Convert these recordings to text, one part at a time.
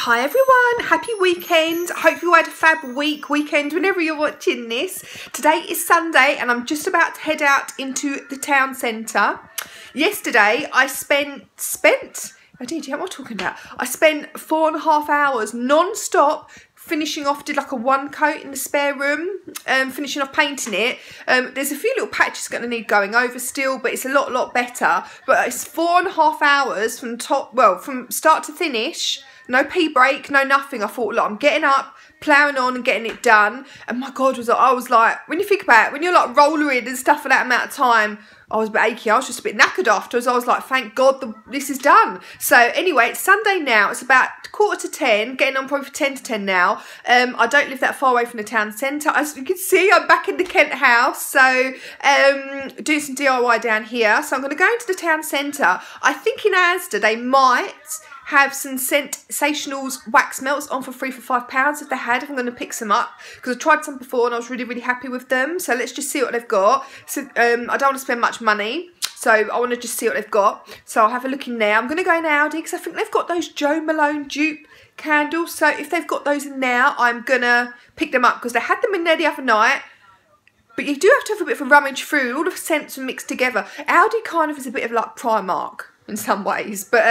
Hi everyone, happy weekend. I hope you had a fab weekend whenever you're watching this. Today is Sunday and I'm just about to head out into the town centre. Yesterday I spent, what am I talking about? I spent 4.5 hours non-stop finishing off, did like a one coat in the spare room, finishing off painting it. There's a few little patches going to need going over still, but it's a lot better. But it's 4.5 hours from from start to finish. No pee break, no nothing. I thought, look, I'm getting up, ploughing on and getting it done. And my God, I was like, when you think about it, when you're like rollering and stuff for that amount of time, I was a bit achy. I was just a bit knackered afterwards. I was like, thank God this is done. So anyway, it's Sunday now. It's about 9:45, getting on probably for 10 to 10 now. I don't live that far away from the town centre. As you can see, I'm back in the Kent house. So doing some DIY down here. So I'm going to go into the town centre. I think in Asda they might have some Sensationals wax melts on for free for £5 if they had. I'm going to pick some up because I tried some before and I was really happy with them. So let's just see what they've got. So I don't want to spend much money, so I want to just see what they've got. So I'll have a look in there. I'm going to go in Aldi because I think they've got those Jo Malone dupe candles. So if they've got those in there, I'm going to pick them up because they had them in there the other night. But you do have to have a bit of a rummage through. All the scents are mixed together. Aldi kind of is a bit of like Primark in some ways, but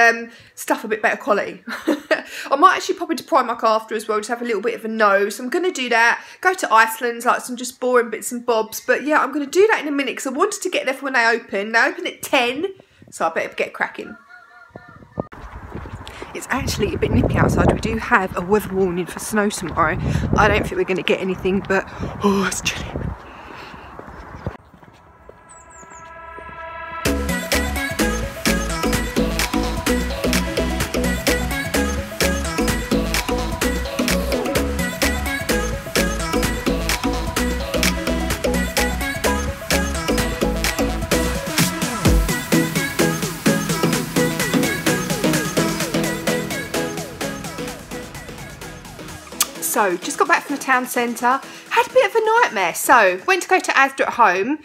stuff a bit better quality. I might actually pop into Primark after as well, just have a little bit of a nose. So I'm going to do that. Go to Iceland, like some just boring bits and bobs. But yeah, I'm going to do that in a minute because I wanted to get there for when they open. They open at 10, so I better get cracking. It's actually a bit nippy outside. We do have a weather warning for snow tomorrow. I don't think we're going to get anything, but oh, it's chilly. So, just got back from the town centre, had a bit of a nightmare. So, went to go to Asda at home,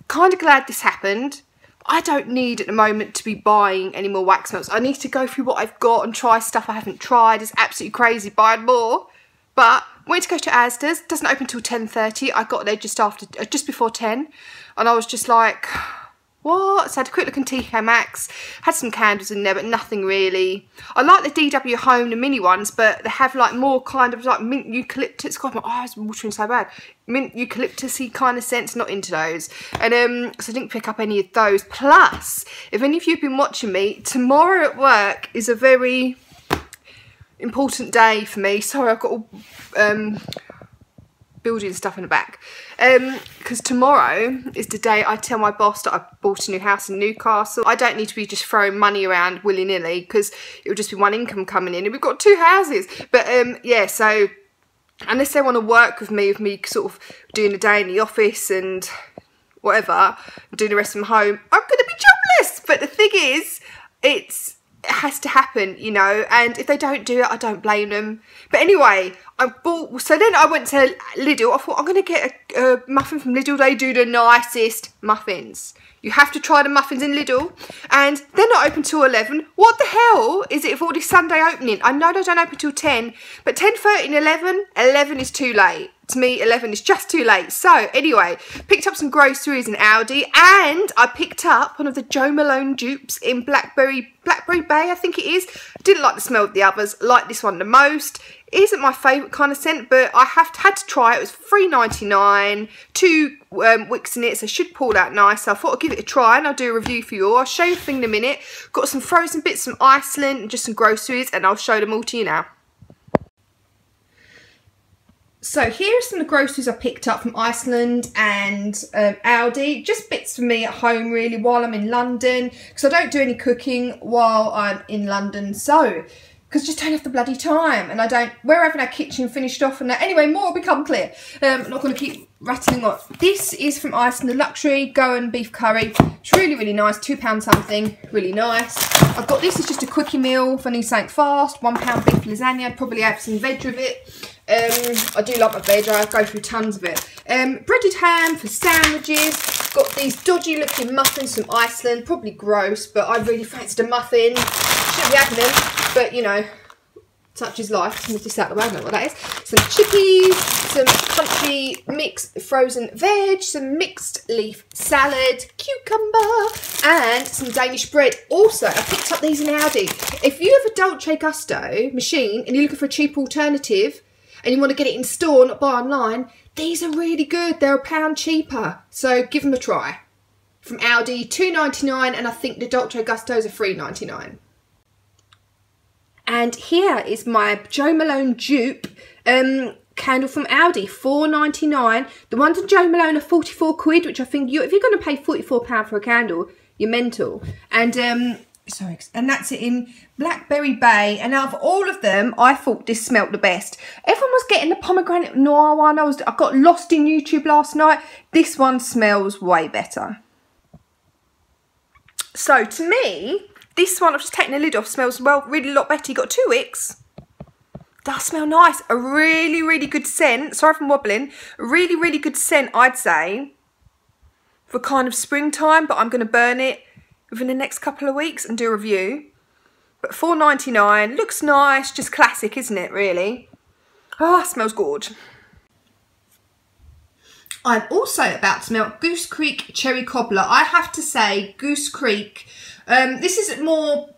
kind of glad this happened. I don't need at the moment to be buying any more wax melts. I need to go through what I've got and try stuff I haven't tried. It's absolutely crazy buying more. But, went to go to Asda's, doesn't open till 10:30. I got there just before 10. And I was just like, what? So I had a quick look in TK Maxx, had some candles in there, but nothing really. I like the DW Home, the mini ones, but they have like more kind of like mint eucalyptus. God, my eyes are watering so bad. Mint eucalyptus-y kind of scents, not into those. And so I didn't pick up any of those. Plus, if any of you have been watching me, tomorrow at work is a very important day for me. Sorry, I've got all building stuff in the back, because tomorrow is the day I tell my boss that I bought a new house in Newcastle. I don't need to be just throwing money around willy-nilly because it would just be one income coming in and we've got 2 houses. But yeah, so unless they want to work with me sort of doing a day in the office and whatever, doing the rest from home, I'm going to be jobless. But the thing is, it has to happen, you know, and if they don't do it, I don't blame them. But anyway, so then I went to Lidl. I thought I'm going to get a muffin from Lidl. They do the nicest muffins. You have to try the muffins in Lidl. And they're not open till 11. What the hell is it for this Sunday opening? I know they don't open till 10, but 10:30 and 11 is too late. To me, 11 is just too late. So, anyway, picked up some groceries in Aldi, and I picked up one of the Jo Malone dupes in Blackberry Bay, I think it is. Didn't like the smell of the others, liked this one the most. It isn't my favourite kind of scent, but I had to try it. It was $3.99, 2 wicks in it, so it should pull out nice. So I thought I'd give it a try, and I'll do a review for you all. I'll show you the thing in a minute. Got some frozen bits from Iceland, and just some groceries, and I'll show them all to you now. So here are some of the groceries I picked up from Iceland and Aldi. Just bits for me at home really while I'm in London, because I don't do any cooking while I'm in London. So, because I just don't have the bloody time, and we're having our kitchen finished off and that. Anyway, more will become clear. I'm not going to keep rattling on. This is from Iceland, the luxury Goan beef curry. It's really nice, £2 something, really nice. I've got this as just a quickie meal if I need something fast. £1 beef lasagna. I'd probably have some veg with it. I do like my veg, I go through tons of it. Breaded ham for sandwiches. Got these dodgy looking muffins from Iceland, probably gross, but I really fancied a muffin. Shouldn't be having them, but you know, such is life. Just move this out of the way, I don't know what that is. Some chippies, some country mixed frozen veg, some mixed leaf salad, cucumber, and some Danish bread. Also, I picked up these in Aldi. If you have a Dolce Gusto machine and you're looking for a cheap alternative and you want to get it in store, not buy online, these are really good. They're £1 cheaper, so give them a try. From Aldi, $2.99, and I think the Dolce Gustos are $3.99. And here is my Jo Malone dupe candle from Aldi, $4.99. The ones in Jo Malone are 44 quid, which I think if you're going to pay £44 for a candle, you're mental. And sorry, and that's it in Blackberry Bay. And out of all of them, I thought this smelt the best. Everyone was getting the pomegranate noir one. I got lost in YouTube last night. This one smells way better. So to me, this one, I've just taken the lid off, smells really a lot better. You got 2 wicks. Does smell nice. A really, really good scent. Sorry if I'm wobbling. A really, really good scent, I'd say, for kind of springtime. But I'm going to burn it within the next couple of weeks and do a review. But $4.99, looks nice. Just classic, isn't it, really? Oh, smells good. I'm also about to smell Goose Creek Cherry Cobbler. I have to say, Goose Creek, this is more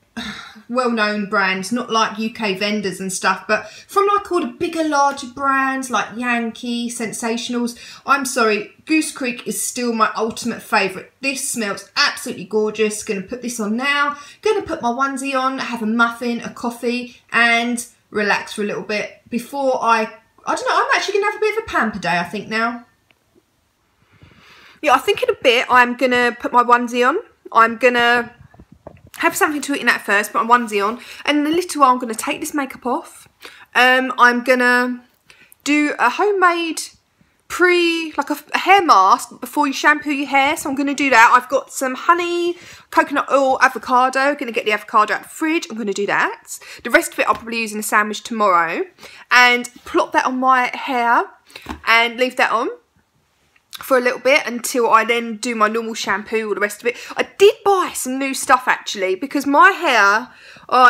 well-known brands, not like UK vendors and stuff, but from like all the bigger, larger brands like Yankee, Sensationals, I'm sorry, Goose Creek is still my ultimate favourite. This smells absolutely gorgeous. Going to put this on now. Going to put my onesie on, have a muffin, a coffee, and relax for a little bit before I don't know, I'm actually going to have a bit of a pamper day, I think, now. Yeah, I think in a bit I'm going to put my onesie on. I'm going to have something to eat in that first, put my onesie on. And in a little while I'm going to take this makeup off. I'm going to do a homemade like a hair mask before you shampoo your hair. So I'm going to do that. I've got some honey, coconut oil, avocado. Going to get the avocado out of the fridge. I'm going to do that. The rest of it I'll probably use in a sandwich tomorrow. And plop that on my hair and leave that on for a little bit until I then do my normal shampoo or the rest of it. I did buy some new stuff actually, because my hair,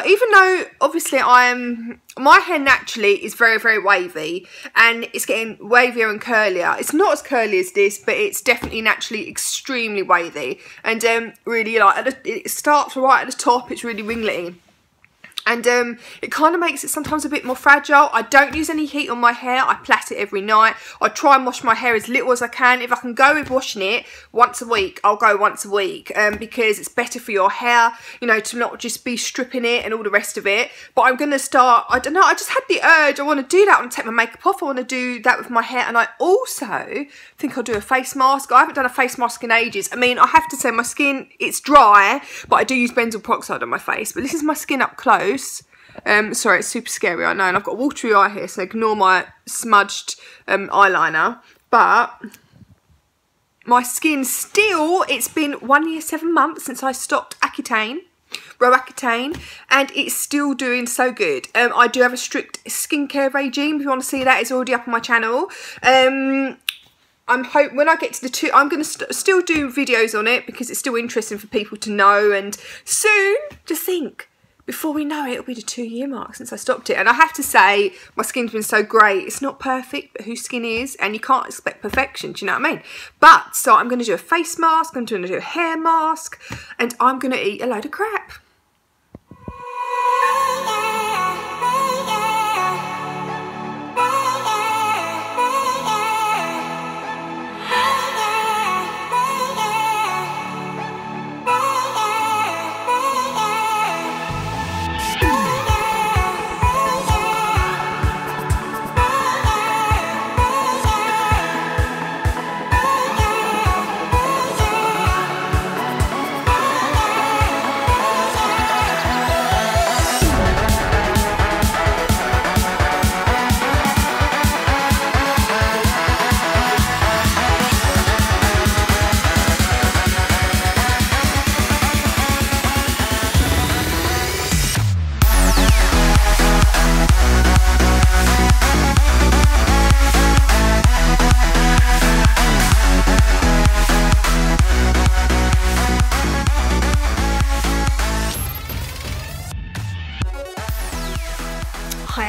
even though obviously my hair naturally is very, very wavy and it's getting wavier and curlier. It's not as curly as this, but it's definitely naturally extremely wavy. And really, like, it starts right at the top, it's really ringlety. And it kind of makes it sometimes a bit more fragile. I don't use any heat on my hair. I plait it every night. I try and wash my hair as little as I can. If I can go with washing it once a week, I'll go once a week. Because it's better for your hair, you know, to not just be stripping it and all the rest of it. But I'm going to start, I don't know, I just had the urge. I want to do that. I want to take my makeup off. I want to do that with my hair. And I also think I'll do a face mask. I haven't done a face mask in ages. I mean, I have to say my skin, it's dry, but I do use benzoyl peroxide on my face. But this is my skin up close. Sorry, it's super scary, I know, and I've got a watery eye here, so ignore my smudged eyeliner. But my skin still, it's been 1 year, 7 months since I stopped Accutane, Roaccutane, and it's still doing so good. I do have a strict skincare regime. If you want to see that, it's already up on my channel. When I get to the I'm going to still do videos on it because it's still interesting for people to know, and soon, just think, before we know it, it'll be the 2-year mark since I stopped it. And I have to say, my skin's been so great. It's not perfect, but whose skin is? And you can't expect perfection, do you know what I mean? But, so I'm going to do a face mask, I'm going to do a hair mask, and I'm going to eat a load of crap.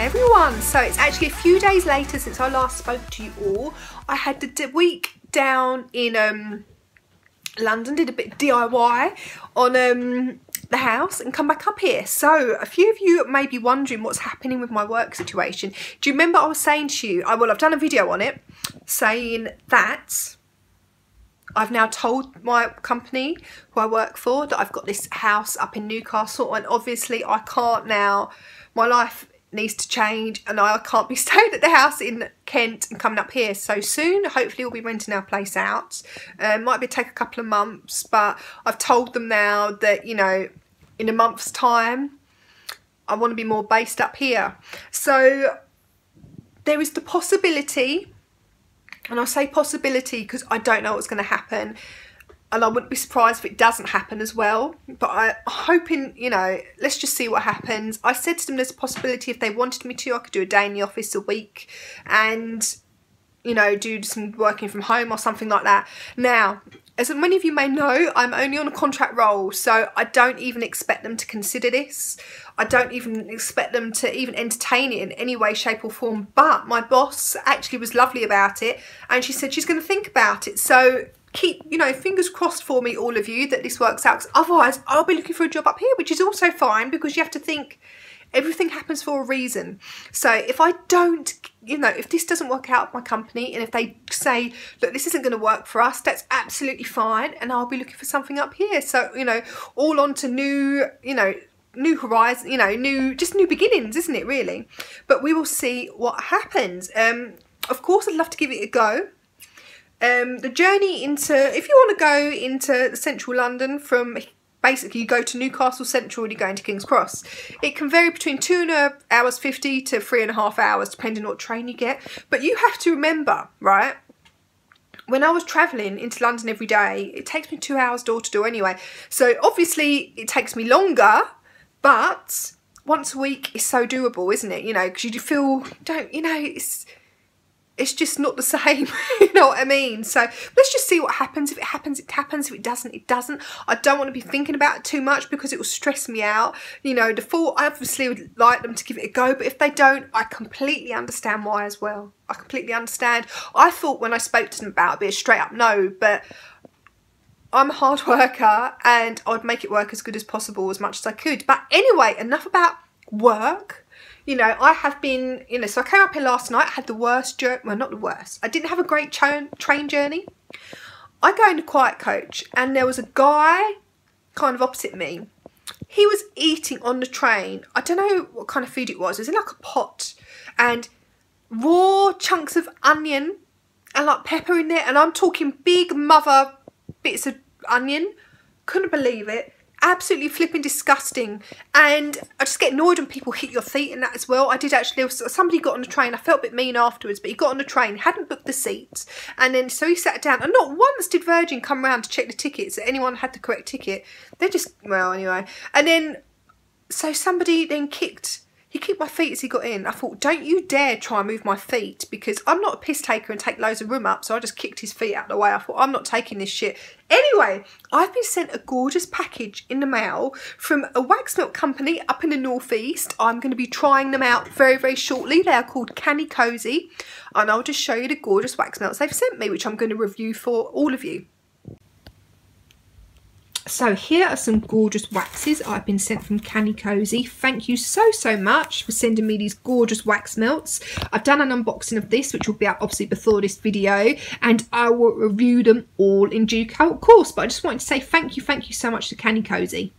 Hi everyone. So it's actually a few days later since I last spoke to you all. I had the week down in London, did a bit of DIY on the house and come back up here. So a few of you may be wondering what's happening with my work situation. Do you remember I was saying to you, I've done a video on it saying that I've now told my company who I work for that I've got this house up in Newcastle, and obviously I can't now, my life needs to change and I can't be staying at the house in Kent and coming up here so soon. Hopefully we'll be renting our place out. Might take a couple of months, but I've told them now that, you know, in a month's time I want to be more based up here. So there is the possibility, and I say possibility because I don't know what's going to happen, and I wouldn't be surprised if it doesn't happen as well, but I'm hoping, you know, let's just see what happens. I said to them there's a possibility if they wanted me to, I could do a day in the office a week and, you know, do some working from home or something like that. Now, as many of you may know, I'm only on a contract role, so I don't even expect them to consider this. I don't even expect them to even entertain it in any way, shape or form, but my boss actually was lovely about it and she said she's going to think about it. So keep, you know, fingers crossed for me, all of you, that this works out, because otherwise I'll be looking for a job up here, which is also fine because you have to think everything happens for a reason. So if I don't, you know, if this doesn't work out with my company and if they say, look, this isn't going to work for us, that's absolutely fine, and I'll be looking for something up here. So, you know, all on to new, you know, new horizon, you know, just new beginnings, isn't it, really? But we will see what happens. Of course I'd love to give it a go. The journey into, if you want to go into central London from, basically you go to Newcastle Central and you go into King's Cross, it can vary between 2 hours 50 to 3.5 hours depending on what train you get. But you have to remember, right, when I was travelling into London every day, it takes me 2 hours door to door anyway, so obviously it takes me longer, but once a week is so doable, isn't it? You know, because you feel, you know, it's just not the same, you know what I mean? So let's just see what happens. If it happens, it happens. If it doesn't, it doesn't. I don't want to be thinking about it too much because it will stress me out. You know, I obviously would like them to give it a go, but if they don't, I completely understand why as well. I completely understand. I thought when I spoke to them about it, it'd be a straight up no, but I'm a hard worker and I'd make it work as good as possible, as much as I could. But anyway, enough about work. You know, I have been, you know, so I came up here last night, I had the worst journey, well, not the worst, I didn't have a great train journey. I go in a quiet coach and there was a guy kind of opposite me. He was eating on the train. I don't know what kind of food it was in like a pot, and raw chunks of onion and like pepper in there, and I'm talking big mother bits of onion. Couldn't believe it. Absolutely flipping disgusting. And I just get annoyed when people hit your feet and that as well. I did actually, somebody got on the train, I felt a bit mean afterwards, but he got on the train, hadn't booked the seats, and then so he sat down, and not once did Virgin come round to check the tickets, that anyone had the correct ticket. They're just, well, anyway. And then, so somebody then he kicked my feet as he got in. I thought, don't you dare try and move my feet, because I'm not a piss taker and take loads of room up, so I just kicked his feet out of the way. I thought, I'm not taking this shit. Anyway, I've been sent a gorgeous package in the mail from a wax melt company up in the northeast. I'm going to be trying them out very, very shortly. They are called Canny Cozy, and I'll just show you the gorgeous wax melts they've sent me, which I'm going to review for all of you. So here are some gorgeous waxes I've been sent from Canny Cozy. Thank you so, so much for sending me these gorgeous wax melts. I've done an unboxing of this, which will be out obviously before this video, and I will review them all in due course. But I just wanted to say thank you so much to Canny Cozy.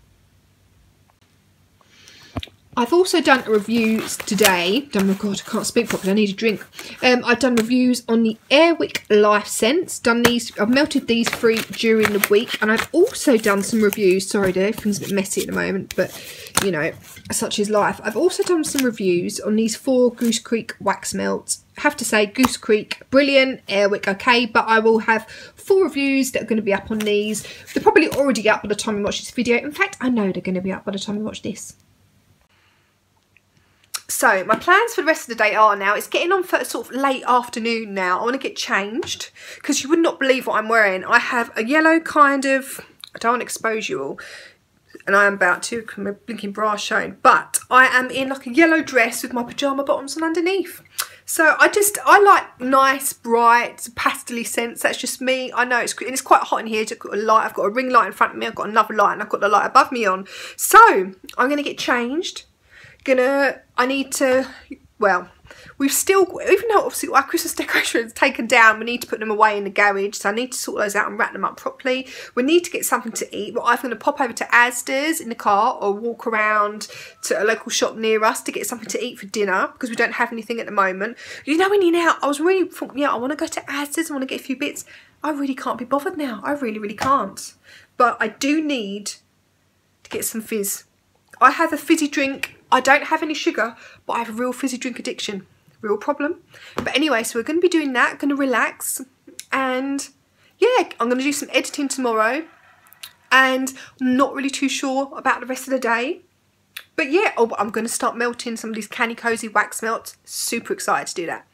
I've also done a review today. Oh God, I can't speak properly. I need a drink. I've done reviews on the Airwick Life Scents. Done these. I've melted these 3 during the week, and I've also done some reviews. Sorry, everything's a bit messy at the moment, but you know, such is life. I've also done some reviews on these 4 Goose Creek wax melts. I have to say, Goose Creek, brilliant. Airwick, okay, but I will have 4 reviews that are going to be up on these. They're probably already up by the time you watch this video. In fact, I know they're going to be up by the time you watch this. So my plans for the rest of the day are now, it's getting on for sort of late afternoon now. I want to get changed because you would not believe what I'm wearing. I have a yellow kind of, I don't want to expose you all, And I am about to, because my blinking bra is showing. But I am in like a yellow dress with my pyjama bottoms on underneath. So I like nice, bright, pastel-y scents. That's just me. I know it's quite hot in here. I've got a light. I've got a ring light in front of me. I've got another light, and I've got the light above me on. So I'm gonna get changed. I need to. Well, we've still, even though obviously our Christmas decorations taken down, we need to put them away in the garage. So I need to sort those out and wrap them up properly. We need to get something to eat. But I'm going to pop over to Asda's in the car or walk around to a local shop near us to get something to eat for dinner because we don't have anything at the moment. You know, when you're out, I was really thought, yeah, I want to go to Asda's. I want to get a few bits. I really can't be bothered now. I really, really can't. But I do need to get some fizz. I have a fizzy drink. I don't have any sugar, but I have a real fizzy drink addiction. Real problem. But anyway, so we're going to be doing that. Going to relax. And yeah, I'm going to do some editing tomorrow. And I'm not really too sure about the rest of the day. But yeah, I'm going to start melting some of these Canny Cozy wax melts. Super excited to do that.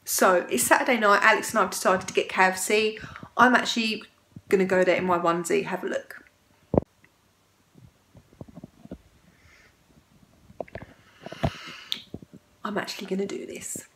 So it's Saturday night. Alex and I have decided to get KFC. I'm actually going to go there in my onesie. Have a look. I'm actually going to do this.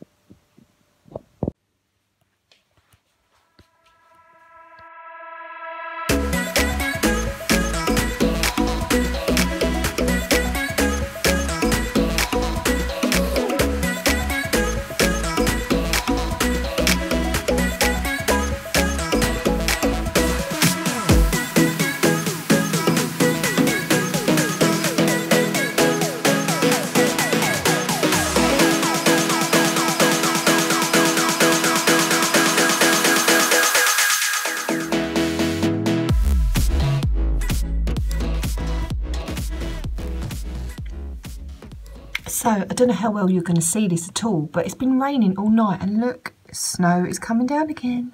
So, I don't know how well you're going to see this at all, but it's been raining all night and look, snow is coming down again.